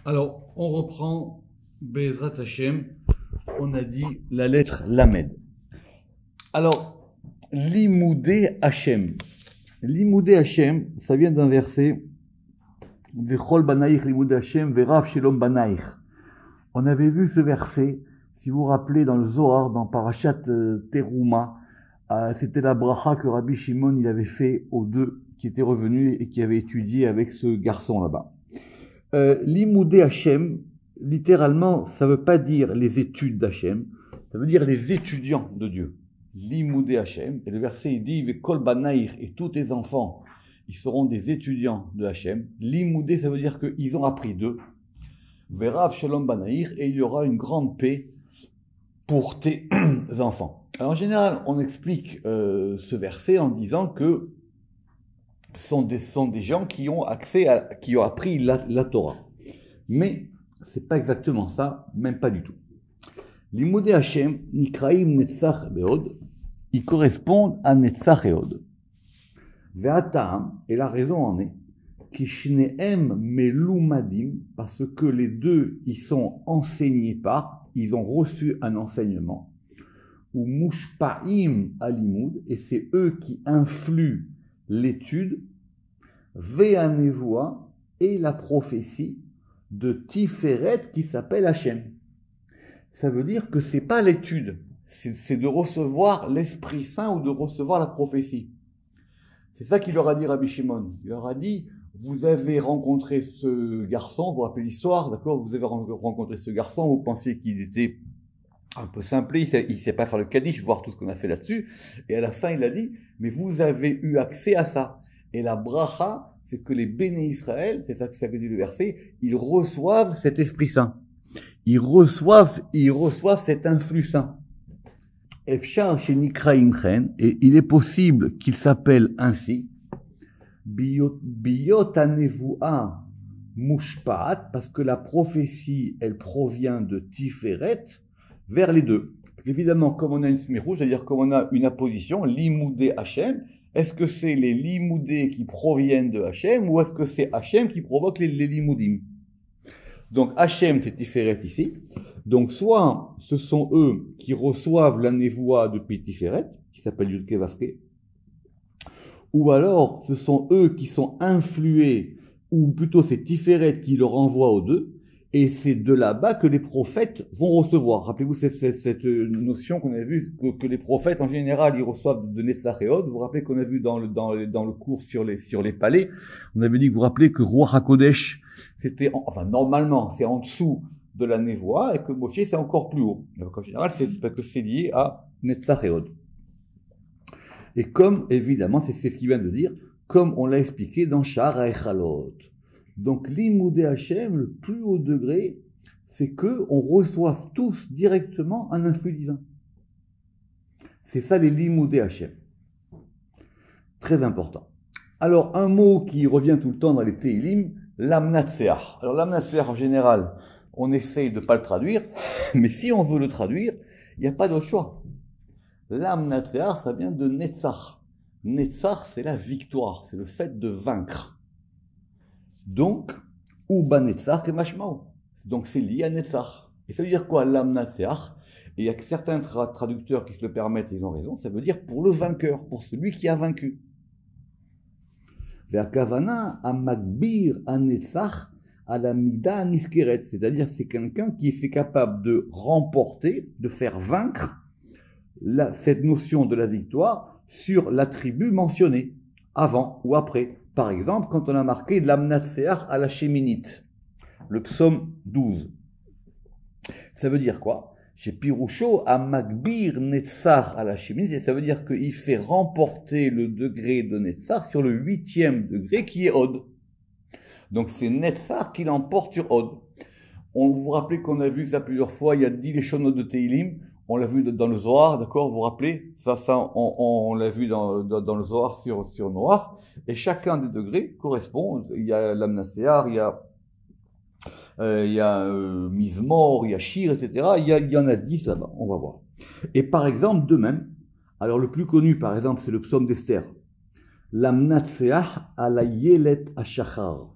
Alors, on reprend Bezrat Hashem. On a dit la lettre Lamed. Alors, Limoudé Hashem. Limoudé Hashem, ça vient d'un verset Vechol Banaïch Limoudé Hashem, Verav Shelom Banaïch. On avait vu ce verset, si vous vous rappelez, dans le Zohar, dans Parashat Teruma. C'était la bracha que Rabbi Shimon il avait fait aux deux qui étaient revenus et qui avaient étudié avec ce garçon là-bas. Limoudé Hashem, littéralement, ça veut pas dire les études d'Hashem, ça veut dire les étudiants de Dieu. Limoudé Hashem, et le verset il dit Vekol Banaïr, et tous tes enfants, ils seront des étudiants de Hashem. Limoudé, ça veut dire qu'ils ont appris d'eux. Verav Shalom Banaïr, et il y aura une grande paix pour tes enfants. Alors en général, on explique ce verset en disant que sont des gens qui ont qui ont appris la Torah. Mais c'est pas exactement ça, même pas du tout. Limoudé Hashem, Nikraim Netzach Beod, ils correspondent à Netzach Eod. Ve'atam, et la raison en est, Kishneem Melumadim, parce que les deux, ils sont enseignés par, ils ont reçu un enseignement, ou Mushpaim Alimoud, et c'est eux qui influent l'étude, Ve'anevoa, et la prophétie de Tiferet qui s'appelle Hashem. Ça veut dire que c'est pas l'étude, c'est de recevoir l'Esprit Saint ou de recevoir la prophétie. C'est ça qu'il leur a dit Rabbi Shimon. Il leur a dit, vous avez rencontré ce garçon, vous vous rappelez l'histoire, d'accord? Vous avez rencontré ce garçon, vous pensiez qu'il était un peu simplé, il sait pas faire le Kaddish, voir tout ce qu'on a fait là-dessus. Et à la fin, il a dit, mais vous avez eu accès à ça. Et la bracha, c'est que les béné Israël, c'est ça que ça veut dire le verset, ils reçoivent cet Esprit Saint. Ils reçoivent cet influx saint. Efshar shenikraim chen, et il est possible qu'il s'appelle ainsi, Biyot anevua mushpaat, parce que la prophétie, elle provient de Tiferet vers les deux. Évidemment, comme on a une smirou, c'est-à-dire comme on a une apposition, limoudé Hashem, est-ce que c'est les limoudés qui proviennent de Hashem, ou est-ce que c'est Hashem qui provoque les limoudim? Donc Hashem, c'est Tiferet ici. Donc soit ce sont eux qui reçoivent la névoie depuis Tiferet, qui s'appelle Yudke Vavke, ou alors ce sont eux qui sont influés, ou plutôt c'est Tiferet qui leur envoie aux deux, et c'est de là-bas que les prophètes vont recevoir. Rappelez-vous cette notion qu'on a vue, que les prophètes en général ils reçoivent de Netzach et Od. Vous vous rappelez qu'on a vu dans le cours sur les palais, on avait dit que vous vous rappelez que Roi HaKodesh, enfin normalement c'est en dessous de la névoie, et que Moshe c'est encore plus haut. Donc en général c'est parce que c'est lié à Netzach et Od. Et comme évidemment c'est ce qu'il vient de dire, comme on l'a expliqué dans Sha'ar HaEchalot. Donc l'Imoudé Hashem, le plus haut degré, c'est que on reçoive tous directement un influx divin. C'est ça les l'Imoudé Hashem. Très important. Alors un mot qui revient tout le temps dans les Teilim, l'Amnatseach. Alors l'Amnatseach en général, on essaye de ne pas le traduire, mais si on veut le traduire, il n'y a pas d'autre choix. L'Amnatseach, ça vient de Netzach. Netzach, c'est la victoire, c'est le fait de vaincre. Donc, ou ba Netzach et Mashmao. Donc c'est lié à Netzach. Et ça veut dire quoi, l'Amnatseach? Et il y a certains traducteurs qui se le permettent et ils ont raison, ça veut dire pour le vainqueur, pour celui qui a vaincu. Ve'akavana amagbir anetzach alamida niskeret. C'est-à-dire c'est quelqu'un qui est capable de remporter, de faire vaincre cette notion de la victoire sur l'attribut mentionné, avant ou après. Par exemple, quand on a marqué l'amnatseach à la Sheminit, le psaume 12. Ça veut dire quoi? Chez Pirusho, à Magbir Netzach à la Sheminit, ça veut dire qu'il fait remporter le degré de Netzach sur le 8e degré qui est Od. Donc c'est Netzach qui l'emporte sur Od. On vous rappelez qu'on a vu ça plusieurs fois, il y a 10 Leshonot de Teilim, on l'a vu dans le Zohar, d'accord, vous vous rappelez? Ça on l'a vu dans le Zohar sur Noir, et chacun des degrés correspond, il y a l'Amnaséar, il y a Mizmor, il y a Shir, etc. Il y en a 10 là-bas, on va voir. Et par exemple, de même, alors le plus connu par exemple, c'est le psaume d'Esther. L'Amnatseach à la Yelet Ashachar.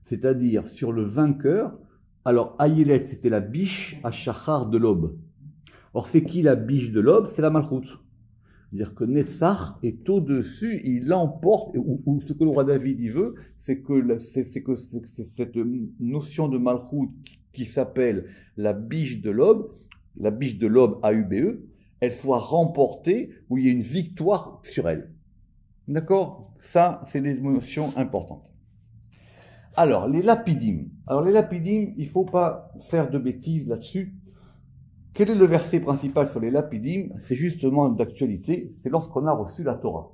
c'est-à-dire sur le vainqueur. Alors, Ayelet, c'était la biche à Shachar de l'aube. Or, c'est qui la biche de l'aube? C'est la Malchut. C'est-à-dire que Netzach est au-dessus, il emporte, ou ce que le roi David y veut, c'est que cette notion de Malchut qui s'appelle la biche de l'aube AUBE, elle soit remportée, où il y ait une victoire sur elle. D'accord? Ça, c'est des notions importantes. Alors, les lapidim. Alors, les lapidim, il ne faut pas faire de bêtises là-dessus. Quel est le verset principal sur les lapidim? C'est justement d'actualité, c'est lorsqu'on a reçu la Torah.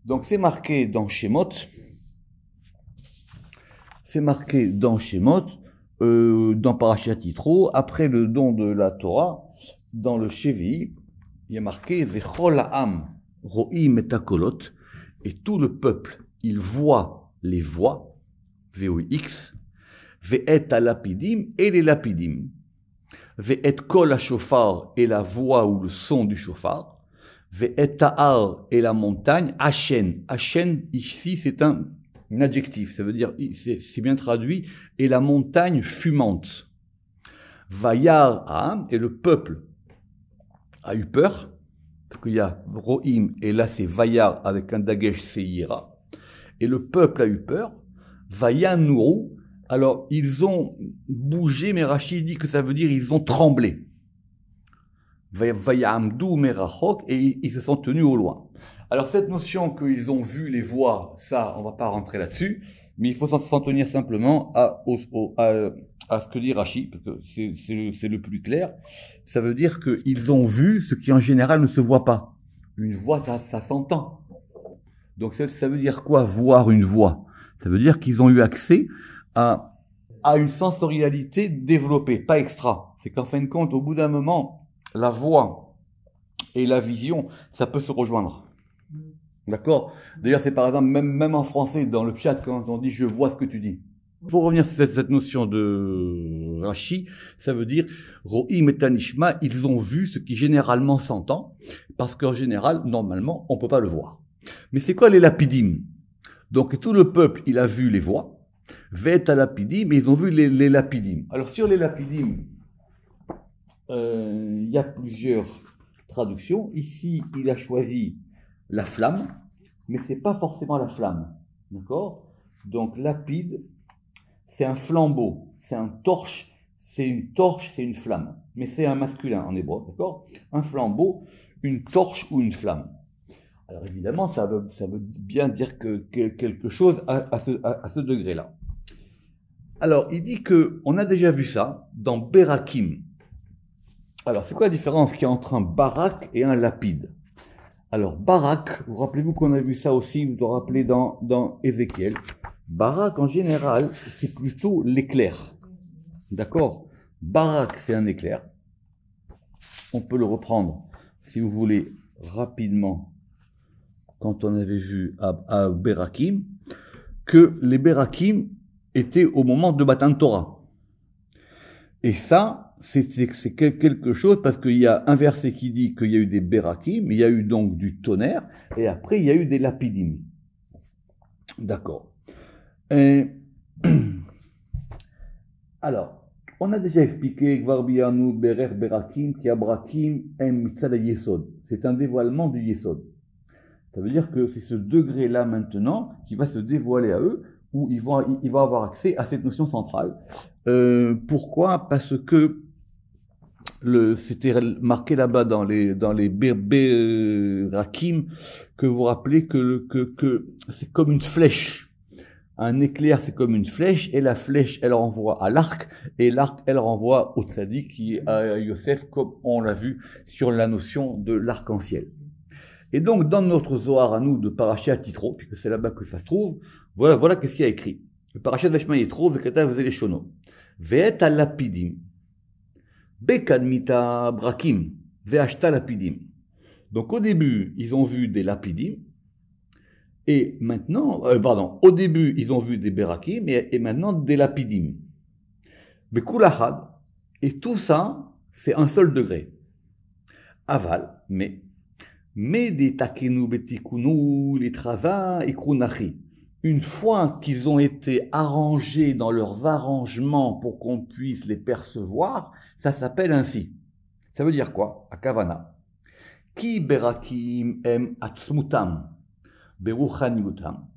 Donc c'est marqué dans Shemot, dans Parashat Yitro, après le don de la Torah, dans le Shevi, il y a marqué Vechol ha'am ro'im et akolot, et tout le peuple, il voit les voix, VOX, ve'et alapidim et les lapidim. Ve'et kol hashofar et la voix ou le son du shofar. Ve'et ta'ar et la montagne. Hashen. Hashen, ici, c'est un adjectif. Ça veut dire, c'est bien traduit, et la montagne fumante. Vayar ha'am, et le peuple a eu peur. Parce qu'il y a ro'im, et là c'est vayar avec un dagesh seira. Et le peuple a eu peur. Vayanuru. Alors, ils ont bougé, mais Rachid dit que ça veut dire ils ont tremblé. Vayamdu merachok, et ils se sont tenus au loin. Alors, cette notion qu'ils ont vu les voix, ça, on va pas rentrer là-dessus, mais il faut s'en tenir simplement à ce que dit Rachid, parce que c'est le plus clair. Ça veut dire qu'ils ont vu ce qui en général ne se voit pas. Une voix, ça s'entend. Donc, ça veut dire quoi, voir une voix? Ça veut dire qu'ils ont eu accès à une sensorialité développée, pas extra. C'est qu'en fin de compte, au bout d'un moment, la voix et la vision, ça peut se rejoindre. D'accord? D'ailleurs, c'est par exemple, même en français, dans le chat, quand on dit « je vois ce que tu dis ». Pour revenir sur cette notion de Rashi, ça veut dire « Ro'im et Tanishma », ils ont vu ce qui généralement s'entend, parce qu'en général, normalement, on peut pas le voir. Mais c'est quoi les lapidim? Donc tout le peuple, il a vu les voix, Ve'et lapidim, mais ils ont vu les lapidim. Alors sur les lapidim, il y a plusieurs traductions. Ici, il a choisi la flamme, mais c'est pas forcément la flamme, d'accord? Donc lapide, c'est un flambeau, c'est une torche, c'est une flamme, mais c'est un masculin en hébreu, d'accord? Un flambeau, une torche ou une flamme. Alors évidemment, ça veut bien dire quelque chose à ce degré-là. Alors, il dit on a déjà vu ça dans Berakim. Alors, c'est quoi la différence qu'il y a entre un barak et un lapide? Alors, barak, vous rappelez-vous qu'on a vu ça aussi, vous vous rappelez dans Ézéchiel. Barak, en général, c'est plutôt l'éclair. D'accord? Barak, c'est un éclair. On peut le reprendre, si vous voulez, rapidement, quand on avait vu à Berakim, que les Berakim étaient au moment de Matan Torah. Et ça, c'est quelque chose, parce qu'il y a un verset qui dit qu'il y a eu des Berakim, il y a eu donc du tonnerre, et après il y a eu des lapidim. D'accord. Alors, on a déjà expliqué Gvarbianu Berer Berakim qui Abrakim Em Mitzad Yesod. C'est un dévoilement du Yesod. Ça veut dire que c'est ce degré-là maintenant qui va se dévoiler à eux, où ils vont avoir accès à cette notion centrale. Pourquoi? Parce que c'était marqué là-bas dans les Berakim que vous rappelez que c'est comme une flèche. Un éclair, c'est comme une flèche, et la flèche, elle renvoie à l'arc, et l'arc, elle renvoie au tzaddik, qui est à Yosef, comme on l'a vu sur la notion de l'arc-en-ciel. Et donc, dans notre Zohar à nous de Parashat Yitro, puisque c'est là-bas que ça se trouve, voilà qu'est-ce qu'il y a écrit. Le Parashat Veshma Yitro, Vekatav Zeleshono. Ve'et lapidim. Bekadmita brakim. Ve'ashta lapidim. Donc, au début, ils ont vu des lapidim. Et maintenant, au début, ils ont vu des berakim, et maintenant des lapidim. Bekulahad. Et tout ça, c'est un seul degré. Aval, mais des takenu betikunu litraza ikrunachi. une fois qu'ils ont été arrangés dans leurs arrangements pour qu'on puisse les percevoir, ça s'appelle ainsi. Ça veut dire quoi? À Kavana. Ki berakim em atzmutam, beruchaniutam.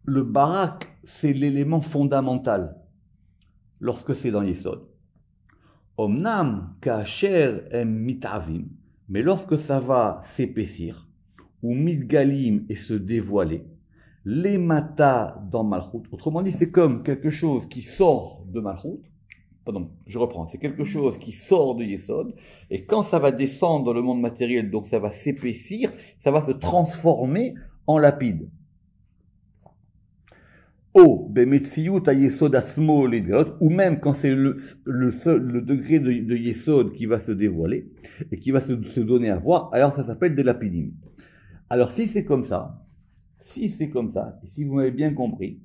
Le barak, c'est l'élément fondamental lorsque c'est dans Yesod. Omnam kasher em mitavim, mais lorsque ça va s'épaissir, ou mitgalim et se dévoiler, les mata dans Malchut, autrement dit, c'est comme quelque chose qui sort de Malchut, pardon, je reprends, c'est quelque chose qui sort de Yesod, et quand ça va descendre dans le monde matériel, donc ça va s'épaissir, ça va se transformer en lapide. Ou même quand c'est le degré de Yesod qui va se dévoiler et qui va se donner à voir, alors ça s'appelle des lapidim. Alors si c'est comme ça, et si vous m'avez bien compris,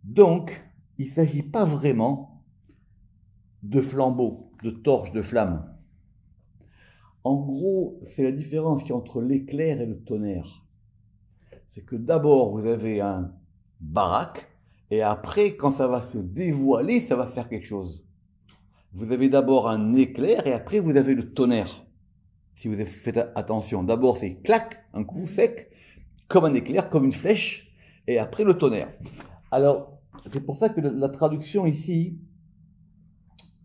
donc il ne s'agit pas vraiment de flambeau, de torche, de flamme. En gros, c'est la différence qu'il y a entre l'éclair et le tonnerre. C'est que d'abord vous avez un barak, et après, quand ça va se dévoiler, ça va faire quelque chose. Vous avez d'abord un éclair et après vous avez le tonnerre. Si vous faites attention, d'abord c'est clac, un coup sec, comme un éclair, comme une flèche, et après le tonnerre. Alors, c'est pour ça que la traduction ici,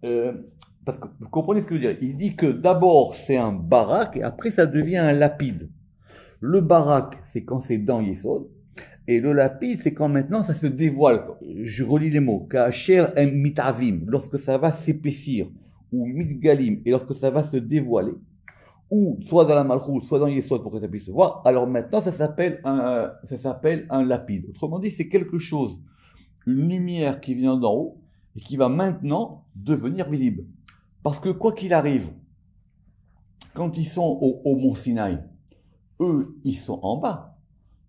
parce que vous comprenez ce que je veux dire, il dit que d'abord c'est un barak et après ça devient un lapide. Le barak, c'est quand c'est dans Yesod. Et le lapide, c'est quand maintenant ça se dévoile. Je relis les mots. Ka'asher em mitavim, lorsque ça va s'épaissir. Ou mitgalim, et lorsque ça va se dévoiler. Ou soit dans la malchoute, soit dans Yesod pour que ça puisse se voir. Alors maintenant, ça s'appelle un lapide. Autrement dit, c'est quelque chose, une lumière qui vient d'en haut et qui va maintenant devenir visible. Parce que quoi qu'il arrive, quand ils sont au mont Sinaï, eux, ils sont en bas.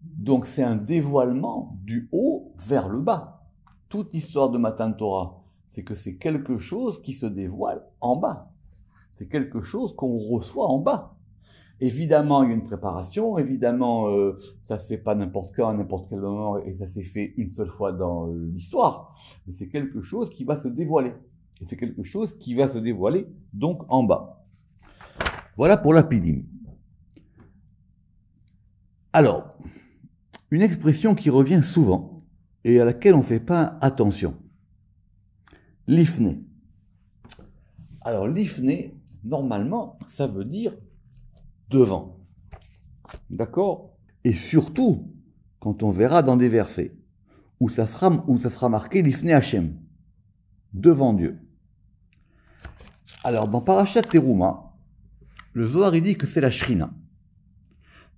Donc c'est un dévoilement du haut vers le bas. Toute l'histoire de Matan Torah, c'est que c'est quelque chose qui se dévoile en bas. C'est quelque chose qu'on reçoit en bas. Évidemment, il y a une préparation, évidemment, ça se fait pas n'importe quand, à n'importe quel moment, et ça s'est fait une seule fois dans l'histoire. Mais c'est quelque chose qui va se dévoiler. Et c'est quelque chose qui va se dévoiler donc en bas. Voilà pour l'apidim. Alors, une expression qui revient souvent et à laquelle on ne fait pas attention. L'ifné. Alors l'ifné, normalement, ça veut dire devant. D'accord? Et surtout, quand on verra dans des versets, où ça sera marqué l'ifné Hachem, devant Dieu. Alors dans Parashat Teruma, le Zohar il dit que c'est la Shrina.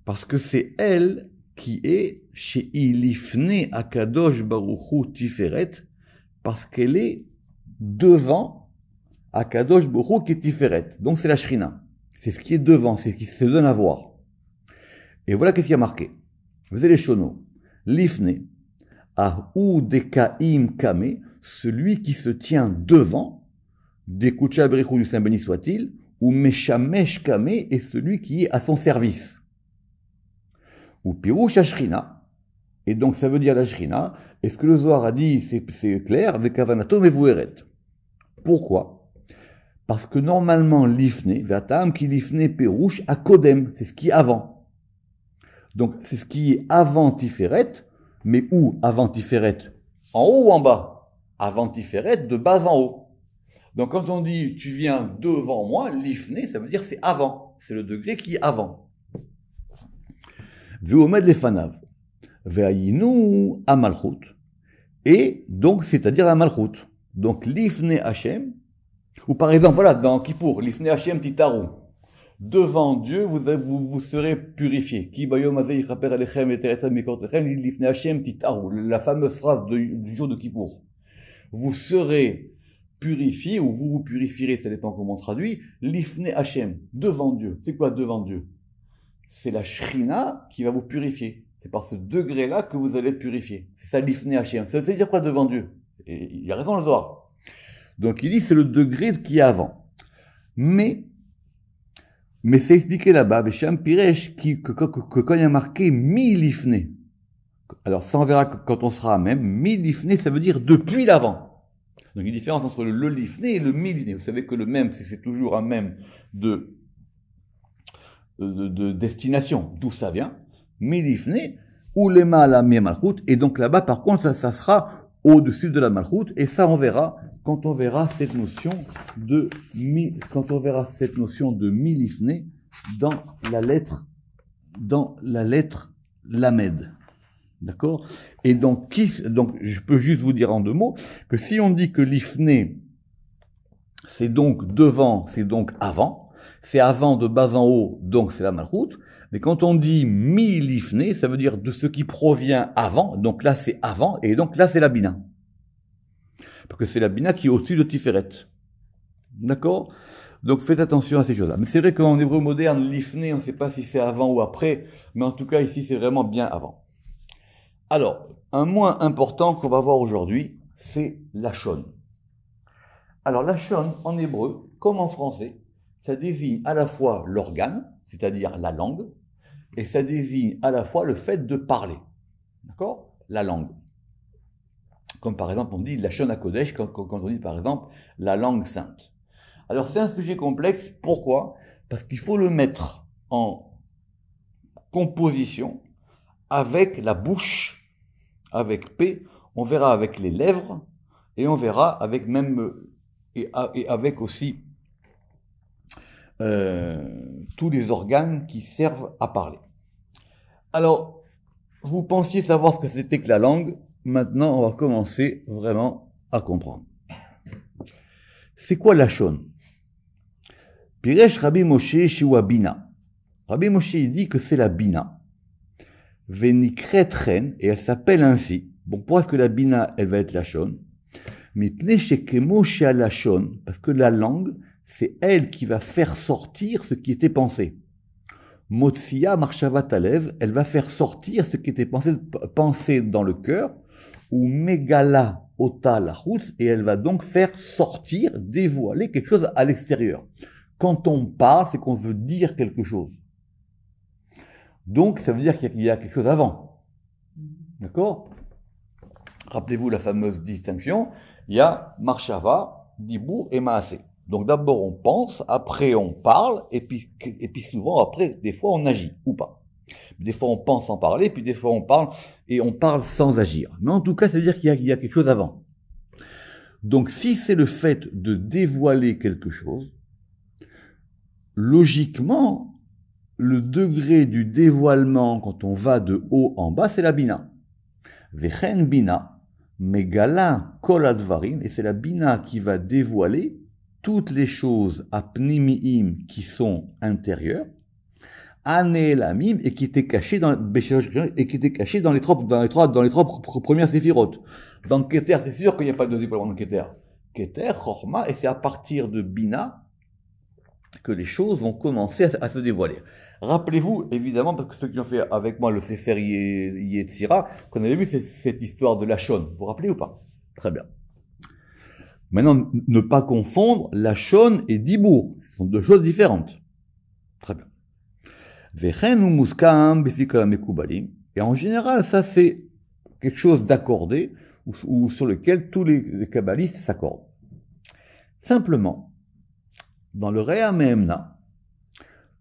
Parce que c'est elle qui est chez Ilifne Akadosh Baruchu Tiferet, parce qu'elle est devant Akadosh Baruchu qui est Tiferet. Donc c'est la Shrina. C'est ce qui est devant, c'est ce qui se donne à voir. Et voilà qu'est-ce qu'il y a marqué. Vous avez les shonos. L'Ifne, Ahu Dekaim Kame, celui qui se tient devant, Dekucha Berichu du Saint béni soit-il, ou Meshamesh Kame est celui qui est à son service. Ou Pirouche Ashrina, et donc ça veut dire la Shrina, et ce que le Zohar a dit, c'est clair, avec Avanato Mevueret. Pourquoi? Parce que normalement, l'Ifne, Vatam qui l'Ifne Pirouche à Kodem, c'est ce qui est avant. Donc c'est ce qui est avant Tiferet, mais où avant Tiferet? En haut ou en bas? Avant Tiferet, de bas en haut. Donc quand on dit tu viens devant moi, l'Ifne, ça veut dire c'est avant, c'est le degré qui est avant. Ve'omed lefanav, ve'ayinu amalchut, et donc c'est-à-dire la malchut. Donc l'ifne Hachem, ou par exemple voilà dans Kippour, l'ifne Hachem titaru, devant Dieu vous serez purifiés. Ki bayom hazeh yichaper alechem eteretem mikot lechem, l'ifne Hachem titaru, la fameuse phrase du jour de Kippour. Vous serez purifiés ou vous vous purifierez, ça dépend comment on traduit. L'ifne Hachem, devant Dieu. C'est quoi devant Dieu? C'est la Shrina qui va vous purifier. C'est par ce degré-là que vous allez être purifié. C'est ça l'Ifne Hachem. Ça veut dire quoi devant Dieu? Et il a raison le Zohar. Donc il dit c'est le degré qui est avant. Mais c'est expliqué là-bas, Vesham Piresh, que quand il y a marqué mi l'Ifne, Alors ça on verra quand on sera à même. Mi-lifné, ça veut dire depuis l'avant. Donc il y a une différence entre le lifné et le mi-lifné. Vous savez que le même, c'est toujours un même de destination, d'où ça vient. Mi-lifné, ou les la mi-malchut. Et donc là-bas, par contre, ça sera au-dessus de la malchut. Et ça on verra quand on verra cette notion de mi-lifné dans la lettre lamed. D'accord? Et donc, je peux juste vous dire en deux mots que si on dit que l'ifné, c'est donc devant, c'est donc avant, c'est avant de bas en haut, donc c'est la malchut. Mais quand on dit mi-lifné, ça veut dire de ce qui provient avant, donc là c'est avant, et donc là c'est la bina. Parce que c'est la bina qui est au-dessus de Tiferet. D'accord? Donc faites attention à ces choses-là. Mais c'est vrai qu'en hébreu moderne, l'ifné, on ne sait pas si c'est avant ou après, mais en tout cas ici c'est vraiment bien avant. Alors, un moins important qu'on va voir aujourd'hui, c'est la shon. Alors la shon, en hébreu, comme en français, ça désigne à la fois l'organe, c'est-à-dire la langue, et ça désigne à la fois le fait de parler. D'accord? La langue. Comme par exemple, on dit la shon HaKodesh, quand on dit par exemple la langue sainte. Alors c'est un sujet complexe, pourquoi? Parce qu'il faut le mettre en composition avec la bouche, avec P, on verra avec les lèvres, et on verra avec même, et avec aussi tous les organes qui servent à parler. Alors, vous pensiez savoir ce que c'était que la langue, maintenant on va commencer vraiment à comprendre. C'est quoi la shon? Piresh Rabbi Moshe Shiwa Bina. Rabbi Moshe il dit que c'est la bina. Venikret ren, et elle s'appelle ainsi. Bon, pourquoi est-ce que la bina, elle va être la shon? Mais pne shekemo shea la shon, parce que la langue, c'est elle qui va faire sortir ce qui était pensé. Motsia marshavat alev, elle va faire sortir ce qui était pensé dans le cœur, ou megala ota lachutz, et elle va donc faire sortir, dévoiler quelque chose à l'extérieur. Quand on parle, c'est qu'on veut dire quelque chose. Donc, ça veut dire qu'il y a quelque chose avant. D'accord? Rappelez-vous la fameuse distinction. Il y a marshava, dibur et maasé. Donc d'abord on pense, après on parle, et puis souvent après, des fois on agit, ou pas. Des fois on pense sans parler, puis des fois on parle, et on parle sans agir. Mais en tout cas, ça veut dire qu'il y a quelque chose avant. Donc si c'est le fait de dévoiler quelque chose, logiquement, le degré du dévoilement quand on va de haut en bas, c'est la bina. Vechen bina, megala kol advarim, et c'est la bina qui va dévoiler toutes les choses apnimiim qui sont intérieures, anelamim, et qui étaient cachées dans les trois premières séphirotes. Dans Keter, c'est sûr qu'il n'y a pas de dévoilement dans Keter. Keter, Chorma, et c'est à partir de bina que les choses vont commencer à se dévoiler. Rappelez-vous, évidemment, parce que ceux qui ont fait avec moi le Sefer Yetzira, qu'on avait vu cette histoire de la shon. Vous vous rappelez ou pas? Très bien. Maintenant, ne pas confondre la shon et dibur. Ce sont deux choses différentes. Très bien. Vechen ou muskam befika mekubalim. Et en général, ça c'est quelque chose d'accordé ou sur lequel tous les kabbalistes s'accordent. Simplement, dans le Réa Mehemna,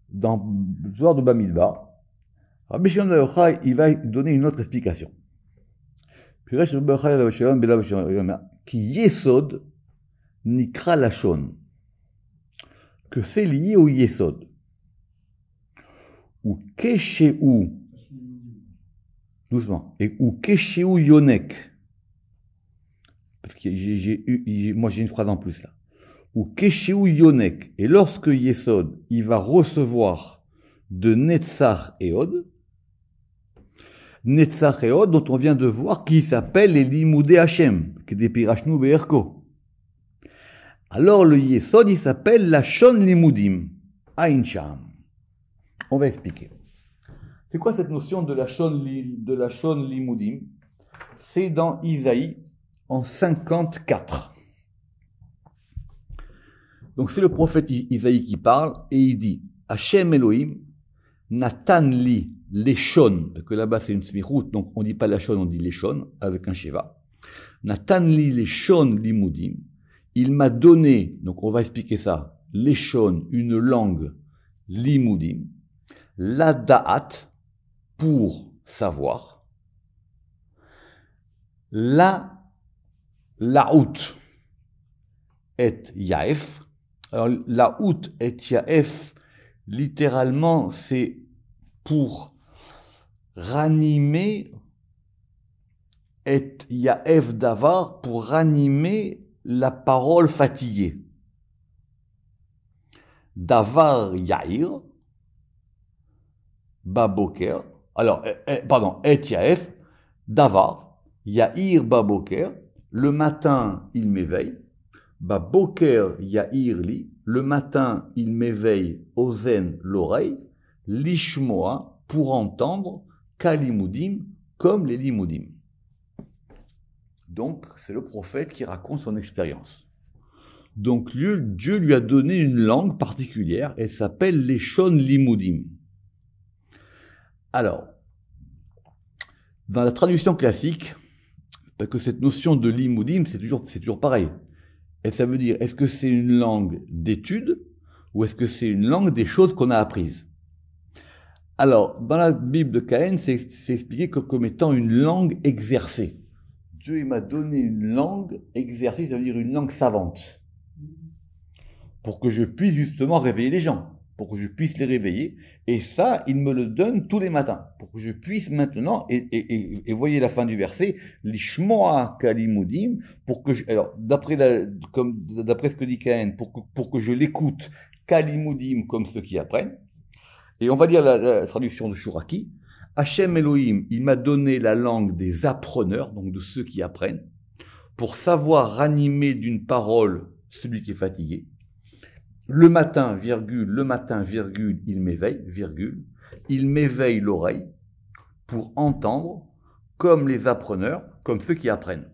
dans le soir de Bamidbar, Rabbi Shimon bar Yochai, il va donner une autre explication. Qui yesod nikra lashon, que c'est lié au yesod, ou keshéu, doucement, ou keshéu yonek, parce que moi j'ai une phrase en plus là. Ou Keshéu Yonek, et lorsque Yesod, il va recevoir de Netzach et Od, dont on vient de voir, qui s'appelle les Limoudé Hashem, qui est des Pirachnou Be'erko. Alors le Yesod, il s'appelle la Shon Limoudim, Ain Sham. On va expliquer. C'est quoi cette notion de la Shon Limoudim? C'est dans Isaïe, en 54. Donc c'est le prophète Isaïe qui parle et il dit Hashem Elohim Natan li leshon, parce que là-bas c'est une smirout, donc on dit pas leshon, on dit leshon, avec un sheva. Natan li leshon limudim. Il m'a donné, donc on va expliquer ça, leshon, une langue, limudim, la da'at, pour savoir, la la'out et yaef. Alors la'out et yaef, littéralement, c'est pour ranimer et yaef davar, pour ranimer la parole fatiguée. Davar yair, baboker. Alors, pardon, et yaef, davar, yair baboker. Le matin, il m'éveille. Baboker yair li. Le matin, il m'éveille ozen l'oreille. Lishmoa, pour entendre, kalimudim, comme les limudim. Donc, c'est le prophète qui raconte son expérience. Donc, Dieu lui a donné une langue particulière, elle s'appelle Leshon Limudim. Alors, dans la traduction classique, parce que cette notion de Limudim, c'est toujours pareil. Et ça veut dire, est-ce que c'est une langue d'étude ou est-ce que c'est une langue des choses qu'on a apprises? Alors, dans la Bible de Caïn, c'est expliqué comme étant une langue exercée. Dieu il m'a donné une langue exercée, ça veut dire une langue savante, pour que je puisse justement réveiller les gens, pour que je puisse les réveiller. Et ça, il me le donne tous les matins, pour que je puisse maintenant, et voyez la fin du verset, l'ishmoa kalimudim, pour que alors, d'après ce que dit Caïn, pour que je l'écoute, kalimudim, comme ceux qui apprennent. Et on va lire la traduction de Shuraki. Hachem Elohim, il m'a donné la langue des appreneurs, donc de ceux qui apprennent, pour savoir ranimer d'une parole celui qui est fatigué. Le matin, virgule, il m'éveille, virgule, il m'éveille l'oreille pour entendre comme les appreneurs, comme ceux qui apprennent.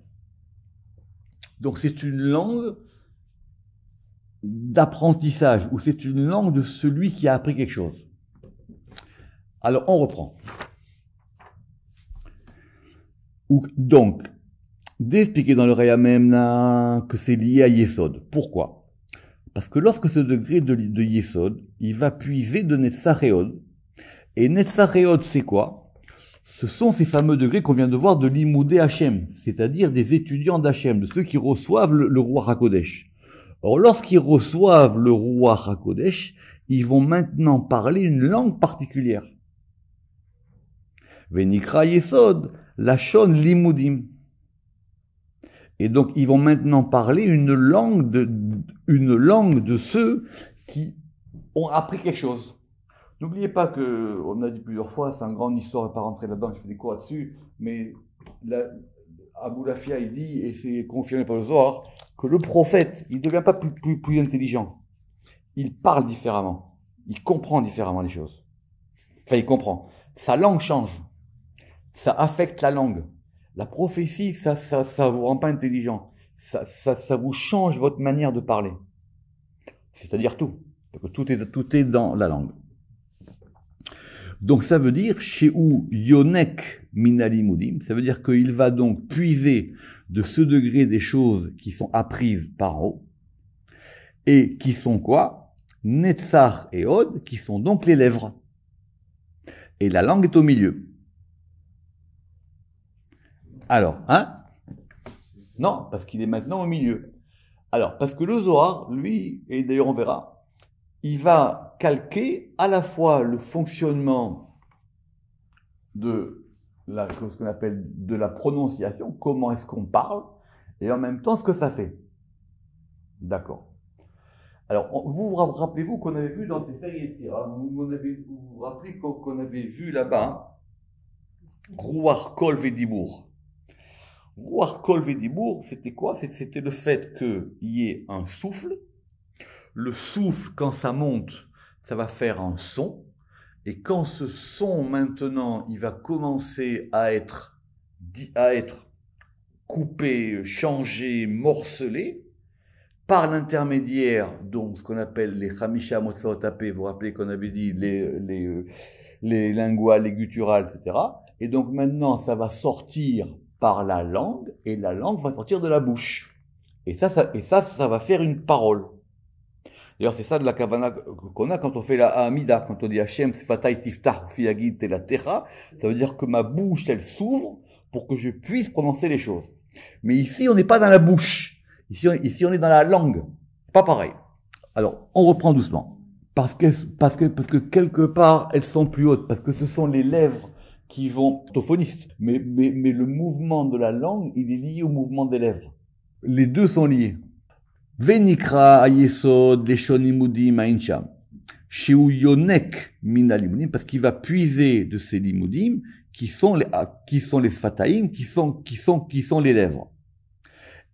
Donc c'est une langue d'apprentissage, ou c'est une langue de celui qui a appris quelque chose. Alors, on reprend. Donc, d'expliquer dans le Reya Memna que c'est lié à Yesod. Pourquoi? Parce que lorsque ce degré de Yesod, il va puiser de Netzaréod. Et Netzaréod, c'est quoi? Ce sont ces fameux degrés qu'on vient de voir de l'Imoudé Hachem, c'est-à-dire des étudiants d'Hachem, de ceux qui reçoivent le roi HaKodesh. Or, lorsqu'ils reçoivent le roi HaKodesh, ils vont maintenant parler une langue particulière. Venikra Yesod, Lashon Limudim. Et donc, ils vont maintenant parler une langue de ceux qui ont appris quelque chose. N'oubliez pas que, on a dit plusieurs fois, c'est une grande histoire, on ne va pas rentrer là-dedans, je fais des cours là-dessus, mais Abou Lafia, il dit, et c'est confirmé par le Zohar, que le prophète, il ne devient pas plus intelligent. Il parle différemment. Il comprend différemment les choses. Enfin, il comprend. Sa langue change. Ça affecte la langue. La prophétie, ça vous rend pas intelligent. Ça vous change votre manière de parler. C'est-à-dire tout. Parce que tout est dans la langue. Donc ça veut dire, chez où yonek minali mudim, ça veut dire qu'il va donc puiser de ce degré des choses qui sont apprises par en haut, et qui sont quoi? Netzach et Od, qui sont donc les lèvres. Et la langue est au milieu. Alors, hein? Non, parce qu'il est maintenant au milieu. Alors, parce que le Zohar, lui, et d'ailleurs on verra, il va calquer à la fois le fonctionnement de ce qu'on appelle de la prononciation, comment est-ce qu'on parle, et en même temps ce que ça fait. D'accord. Alors, vous rappelez-vous qu'on avait vu dans ces feuilles vous vous rappelez qu'on avait vu là-bas, Rouar Kol Vedibour. Rouar Kol Vedibour, c'était quoi? C'était le fait qu'il y ait un souffle. Le souffle, quand ça monte, ça va faire un son. Et quand ce son, maintenant, il va commencer à être coupé, changé, morcelé, par l'intermédiaire, donc, ce qu'on appelle les Chamisha Motsaot Tapé, vous vous rappelez qu'on avait dit les linguales, les gutturales, etc. Et donc maintenant, ça va sortir par la langue, et la langue va sortir de la bouche. Et ça va faire une parole. D'ailleurs, c'est ça de la kavana qu'on a quand on fait la Hamida, quand on dit Hashem Sfatai Tiftah Fi Yagid Telatecha, ça veut dire que ma bouche, elle s'ouvre pour que je puisse prononcer les choses. Mais ici, on n'est pas dans la bouche. Ici, on est dans la langue. Pas pareil. Alors, on reprend doucement. Parce que quelque part, elles sont plus hautes. Parce que ce sont les lèvres qui vont orthophonistes. Mais le mouvement de la langue, il est lié au mouvement des lèvres. Les deux sont liés. Venikra ayesod leshon limudim aincham. Sheu yonek mina limudim, parce qu'il va puiser de ces limudim qui sont les fataïm, qui sont les lèvres.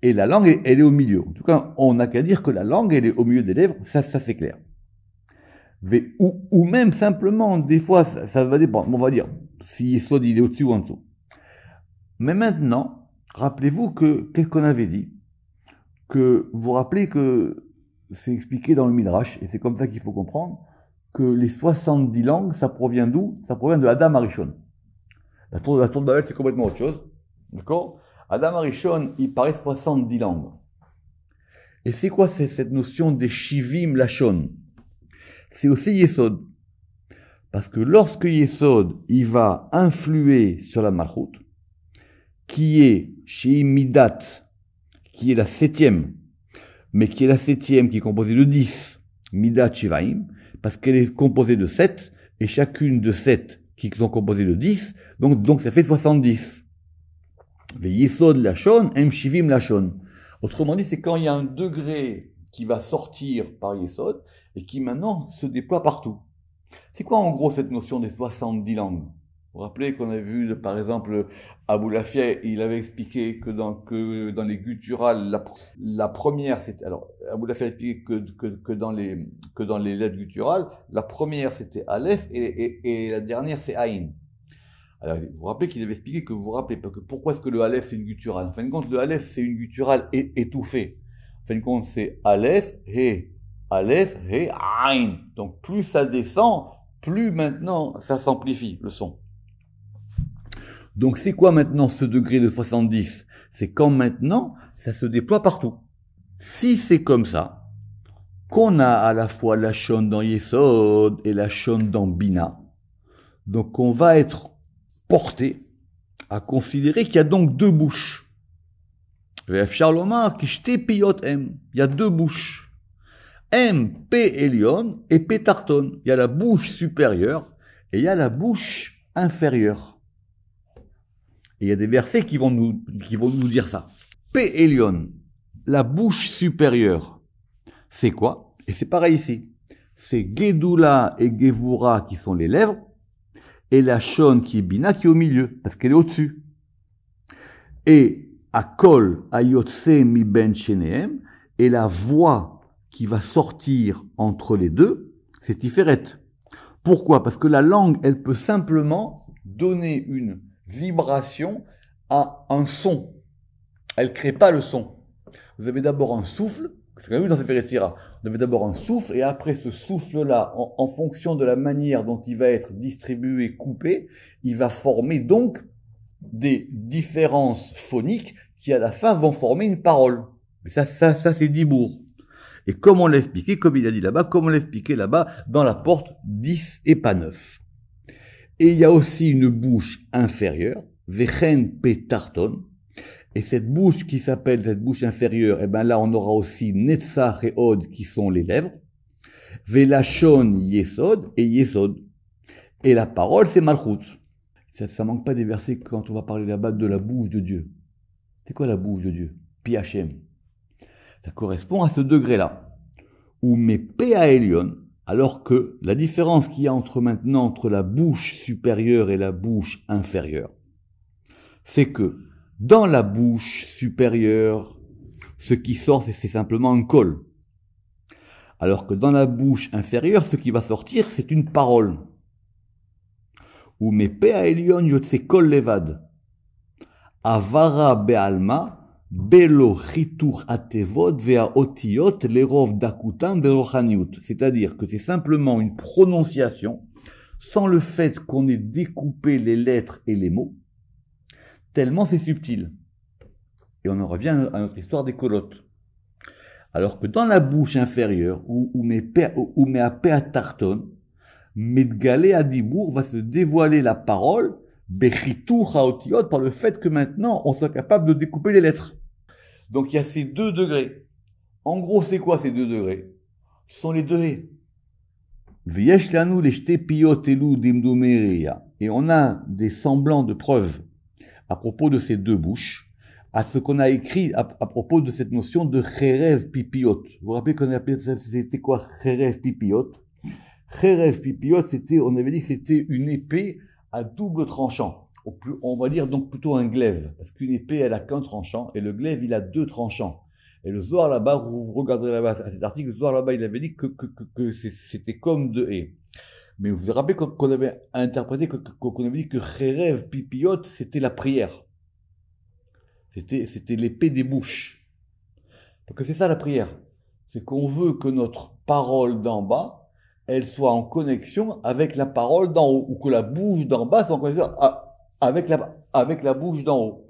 Et la langue, elle est au milieu. En tout cas, on n'a qu'à dire que la langue, elle est au milieu des lèvres, ça c'est clair. Ou même simplement, des fois, ça va dépendre. On va dire, si Yesod, il est au-dessus ou en dessous. Mais maintenant, rappelez-vous qu'est-ce qu'on avait dit? Que vous vous rappelez que c'est expliqué dans le Midrash, et c'est comme ça qu'il faut comprendre, que les 70 langues, ça provient d'où? Ça provient de Adam Arishon. La tour de Babel, c'est complètement autre chose. D'accord? Adam Arishon, il paraît 70 langues. Et c'est quoi cette notion des Shivim Lashon? C'est aussi Yesod. Parce que lorsque Yesod, il va influer sur la Malchut, qui est chez Midat, qui est la 7e, mais qui est la 7e qui est composée de 10, Midat Shivaim, parce qu'elle est composée de 7, et chacune de 7 qui sont composées de 10, donc ça fait 70. Yesod Lashon, Em Shivim Lashon. Autrement dit, c'est quand il y a un degré qui va sortir par Yesod, et qui maintenant se déploie partout. C'est quoi en gros cette notion des 70 langues? Vous vous rappelez qu'on a vu, par exemple, Abou Lafia, il avait expliqué que dans les gutturales, la première, c'était, alors, Abou Lafia a expliqué que dans les lettres gutturales, la première c'était Aleph et la dernière c'est Aïn. Alors, vous vous rappelez qu'il avait expliqué que pourquoi est-ce que le Aleph c'est une gutturale? En fin de compte, le Aleph c'est une gutturale étouffée. En fin de compte, c'est Aleph, He, Aïn. Donc, plus ça descend, plus maintenant ça s'amplifie, le son. Donc, c'est quoi maintenant ce degré de 70? C'est quand maintenant ça se déploie partout. Si c'est comme ça, qu'on a à la fois la shon dans Yesod et la shon dans Bina, donc on va être porté à considérer qu'il y a donc deux bouches. Il y a deux bouches. M, P Elion et P Tarton. Il y a la bouche supérieure et il y a la bouche inférieure. Et il y a des versets qui vont nous dire ça. P Elion, la bouche supérieure, c'est quoi? Et c'est pareil ici. C'est Gedula et Gevura qui sont les lèvres, et la Shon qui est Bina qui est au milieu, parce qu'elle est au-dessus. Et Akol Ayotse mi ben shenehem, et la voix qui va sortir entre les deux, c'est Tiferet. Pourquoi? Parce que la langue, elle peut simplement donner une vibration à un son. Elle crée pas le son. Vous avez d'abord un souffle, c'est comme dans Sefer Yetzira. Vous avez d'abord un souffle, et après ce souffle-là, en fonction de la manière dont il va être distribué, coupé, il va former donc des différences phoniques qui à la fin vont former une parole. Mais ça c'est Dibour. Et comme on l'a expliqué, comme il a dit là-bas, comme on l'a expliqué là-bas, dans la porte 10 et pas 9. Et il y a aussi une bouche inférieure, Vechen Petarton, et cette bouche qui s'appelle, cette bouche inférieure, et ben là on aura aussi Netzach et Od qui sont les lèvres, Velashon Yesod et Yesod. Et la parole c'est Malchut. Ça manque pas des versets quand on va parler là-bas de la bouche de Dieu. C'est quoi la bouche de Dieu? Pi Hashem. Ça correspond à ce degré-là. Ou mais P.A. Elion, alors que la différence qu'il y a entre la bouche supérieure et la bouche inférieure, c'est que dans la bouche supérieure, ce qui sort, c'est simplement un col. Alors que dans la bouche inférieure, ce qui va sortir, c'est une parole. Ou mais P.A. Elion yotse kol levad. Avara be'alma. Belo chitour atevod vea otiot lerov dakutam verochaniut. C'est-à-dire que c'est simplement une prononciation sans le fait qu'on ait découpé les lettres et les mots, tellement c'est subtil. Et on en revient à notre histoire des colottes. Alors que dans la bouche inférieure, où mes apéatarton, Medgalé Adibour va se dévoiler la parole, Bechitou Chaotiot, par le fait que maintenant on soit capable de découper les lettres. Donc il y a ces 2 degrés. En gros, c'est quoi ces 2 degrés? Ce sont les 2 haies. V'yesh lanu leshte piyot elu dimdumeria. Et on a des semblants de preuves à propos de ces 2 bouches, à ce qu'on a écrit à propos de cette notion de cherev pipiot. Vous vous rappelez qu'on appelait ça, c'était quoi cherev pipiot? Cherev pipiot, on avait dit que c'était une épée à double tranchant. On va dire donc plutôt un glaive, parce qu'une épée, elle a qu'un tranchant, et le glaive, il a 2 tranchants. Et le Zohar là-bas, vous regarderez là-bas à cet article, le Zohar là-bas, il avait dit que c'était comme 2 haies. Mais vous vous rappelez qu'on avait interprété, qu'on avait dit que cherev pipiot, c'était la prière. C'était l'épée des bouches. Parce que c'est ça la prière. C'est qu'on veut que notre parole d'en bas, elle soit en connexion avec la parole d'en haut. Ou que la bouche d'en bas soit en connexion avec la bouche d'en haut.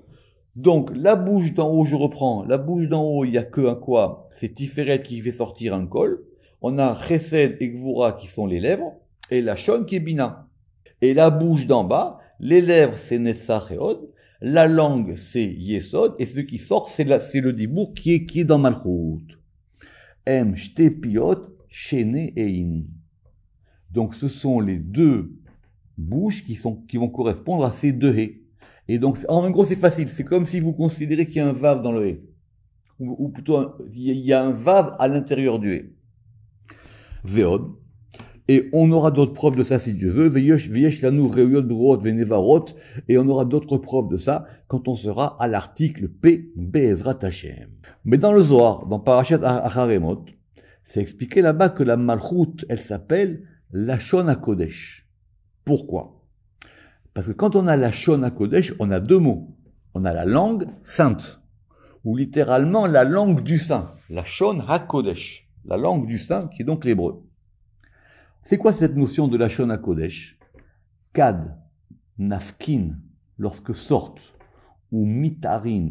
Donc, la bouche d'en haut, je reprends. La bouche d'en haut, il n'y a que un quoi? C'est Tiferet qui fait sortir un col. On a Chesed et Gvura qui sont les lèvres. Et la Shon qui est Bina. Et la bouche d'en bas, les lèvres, c'est Netzach et Od. La langue, c'est Yesod, et ce qui sort, c'est le dibour qui est dans Malchut. Em, shte piot, shene et in. Donc, ce sont les 2 bouches qui vont correspondre à ces 2 haies. Et donc, en gros, c'est facile. C'est comme si vous considérez qu'il y a un vav dans le haies. Ou plutôt, il y a un vav à l'intérieur du haies. Veod. Et on aura d'autres preuves de ça si Dieu veut. Et on aura d'autres preuves de ça quand on sera à l'article P, Be'ezrat Hashem. Mais dans le Zohar, dans Parashat Acharemot, c'est expliqué là-bas que la Malchut, elle s'appelle Lashon HaKodesh. Pourquoi? Parce que quand on a Lashon HaKodesh, on a 2 mots. On a la langue sainte, ou littéralement la langue du saint. Lashon HaKodesh. La langue du saint, qui est donc l'hébreu. C'est quoi cette notion de la Lashon HaKodesh? Kad, nafkin, lorsque sortent, ou mitarin,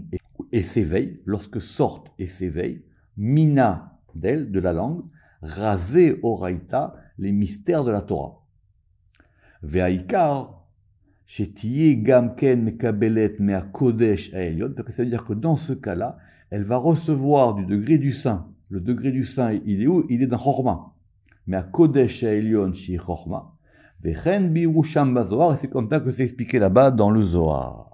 et s'éveille, lorsque sortent et s'éveille, mina, d'elle, de la langue, rasé oraita, les mystères de la Torah. Ve'aikar, shetiye gamken mekabelet mea kodesh aelion, parce que ça veut dire que dans ce cas-là, elle va recevoir du degré du saint. Le degré du saint, il est où? Il est dans Chorma. Mais à Kodesh Elion Shi Chorma, Vechen Birusham Bazohar, et c'est comme ça que c'est expliqué là-bas dans le Zohar.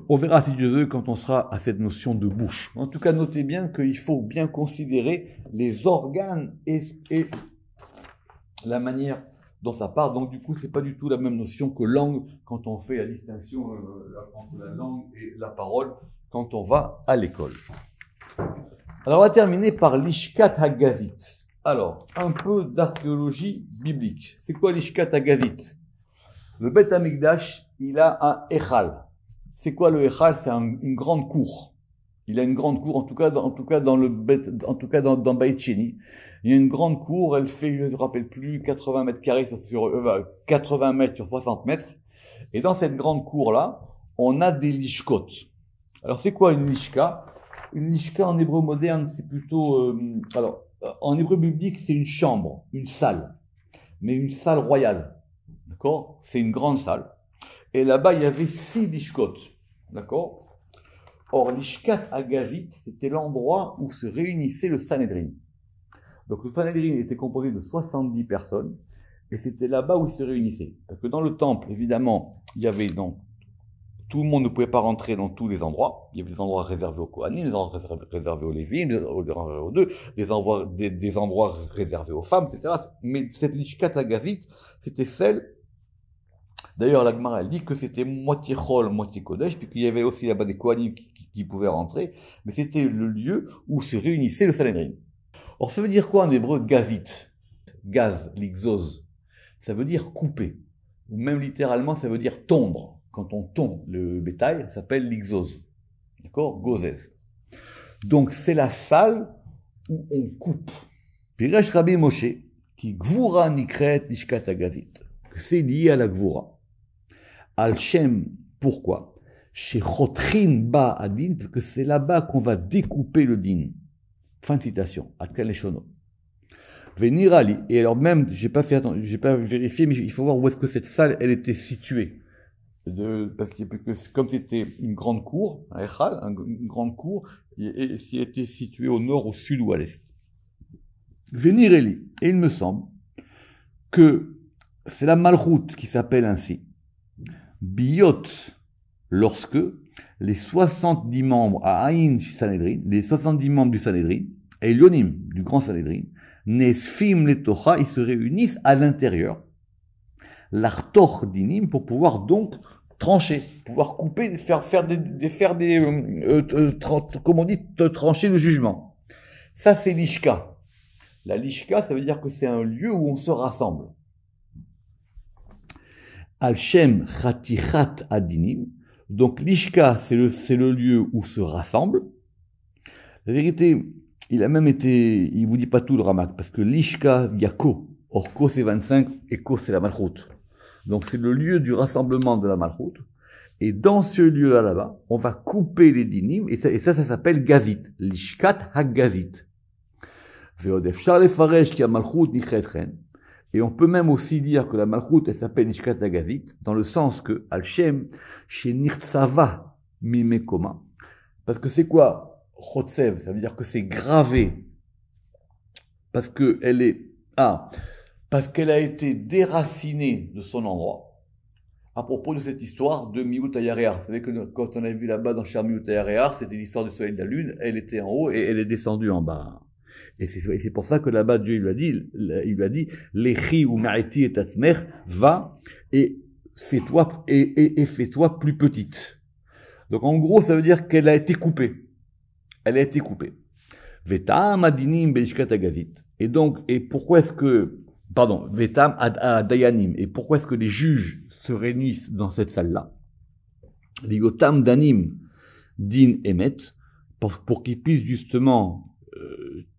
On verra si Dieu veut quand on sera à cette notion de bouche. En tout cas, notez bien qu'il faut bien considérer les organes et la manière dont ça part. Donc du coup, c'est pas du tout la même notion que langue quand on fait la distinction entre la langue et la parole quand on va à l'école. Alors, on va terminer par l'Ishkat Hagazit. Alors, un peu d'archéologie biblique. C'est quoi l'Ishkat Hagazit? Le Beth Amikdash, il a un Echal. C'est quoi le Echal? C'est une grande cour. Il a une grande cour, en tout cas dans Beit Sheni. Il y a une grande cour, elle fait, je ne me rappelle plus, 80 mètres carrés sur 80 mètres sur 60 mètres. Et dans cette grande cour-là, on a des lishkot. Alors, c'est quoi une lishka? Une lishka en hébreu moderne, c'est plutôt... en hébreu biblique, c'est une chambre, une salle. Mais une salle royale. D'accord? C'est une grande salle. Et là-bas, il y avait 6 lishkot. D'accord? Or, l'ishkat Hagazit, c'était l'endroit où se réunissait le Sanhedrin. Donc, le Sanhedrin était composé de 70 personnes. Et c'était là-bas où ils se réunissaient. Parce que dans le temple, évidemment, il y avait donc... Tout le monde ne pouvait pas rentrer dans tous les endroits. Il y avait des endroits réservés aux Kohanim, des endroits réservés aux Lévites, des endroits réservés aux femmes, etc. Mais cette Lishkat Hagazit, c'était celle... D'ailleurs, la Gemara dit que c'était moitié Chol, moitié Kodesh, puisqu'il y avait aussi là-bas des Kohanim qui pouvaient rentrer. Mais c'était le lieu où se réunissait le Sanhedrin. Or, ça veut dire quoi en hébreu gazit? Gaz, l'ixose. Ça veut dire couper. Ou même littéralement, ça veut dire tondre. Quand on tond le bétail, ça s'appelle l'ixose. D'accord? Gozez. Donc, c'est la salle où on coupe. Piresh Rabbi Moshe, Ki gvura nikret lishkat agazit. Que c'est lié à la gvura. Al Shem, pourquoi? Chez Chotrin ba adin, parce que c'est là-bas qu'on va découper le din. Fin de citation. Atkan leshono. Venirali. Et alors même, j'ai pas vérifié, mais il faut voir où est-ce que cette salle, elle était située. Parce que comme c'était une grande cour, un echal, une grande cour, et s'il était situé au nord, au sud ou à l'est. Venireli. Et il me semble que c'est la malchoute qui s'appelle ainsi. Biyot, lorsque les 70 membres à Aïn Sanhedrin, les 70 membres du Sanhedrin, et l'Yonim du grand Sanhedrin, Nesfim les Torah, ils se réunissent à l'intérieur, l'Artor dinim, pour pouvoir donc trancher, pouvoir couper, comment on dit, trancher le jugement. Ça, c'est l'Ishka. La Lishka, ça veut dire que c'est un lieu où on se rassemble. Al-Shem Chatichat Adinim. Donc, l'Ishka, c'est le lieu où se rassemble. La vérité, il vous dit pas tout le Ramak, parce que l'Ishka, il y a Ko. Or, Ko, c'est 25, et Ko, c'est la Malchoute. Donc, c'est le lieu du rassemblement de la Malchoute. Et dans ce lieu-là, là-bas, on va couper les dinim, et ça s'appelle Gazit. L'Ishkat HaGazit. Et on peut même aussi dire que la Malchoute, elle s'appelle Nishkat Zagazit, dans le sens que Al-Shem, chez Nirtsava Mimekoma. Parce que c'est quoi Chotsev? Ça veut dire que c'est gravé. Parce qu'elle a été déracinée de son endroit. À propos de cette histoire de Miut Ayarear. Vous savez que quand on a vu là-bas dans Shar Miut Ayarear, c'était l'histoire du soleil et de la lune, elle était en haut et elle est descendue en bas. Et c'est pour ça que là-bas, Dieu il lui a dit, Lechi ou Ma'eti et Tatzmer, va et fais-toi plus petite. Donc en gros, ça veut dire qu'elle a été coupée. Elle a été coupée. Vetam adinim beishkat agazit. Et donc, Vetam adayanim. Et pourquoi est-ce que les juges se réunissent dans cette salle-là? Ligotam danim din emet, pour qu'ils puissent justement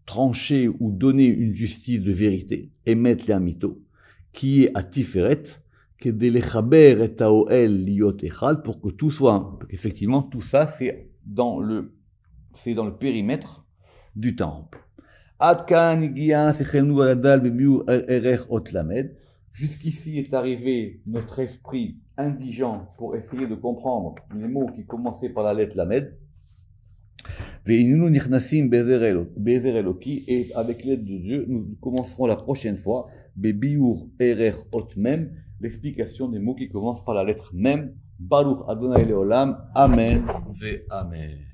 trancher ou donner une justice de vérité, émettre les amito, qui est à Tiferet, que de lechaber et taoel liot echal, pour que tout soit, effectivement, tout ça, c'est dans le périmètre du temple. Adkan igia sechelnu aladal bebiur erech otlamed. Jusqu'ici est arrivé notre esprit indigent pour essayer de comprendre les mots qui commençaient par la lettre lamed. Et avec l'aide de Dieu, nous commencerons la prochaine fois l'explication des mots qui commencent par la lettre Mem. Baruch Adonai Leolam. Amen ve Amen.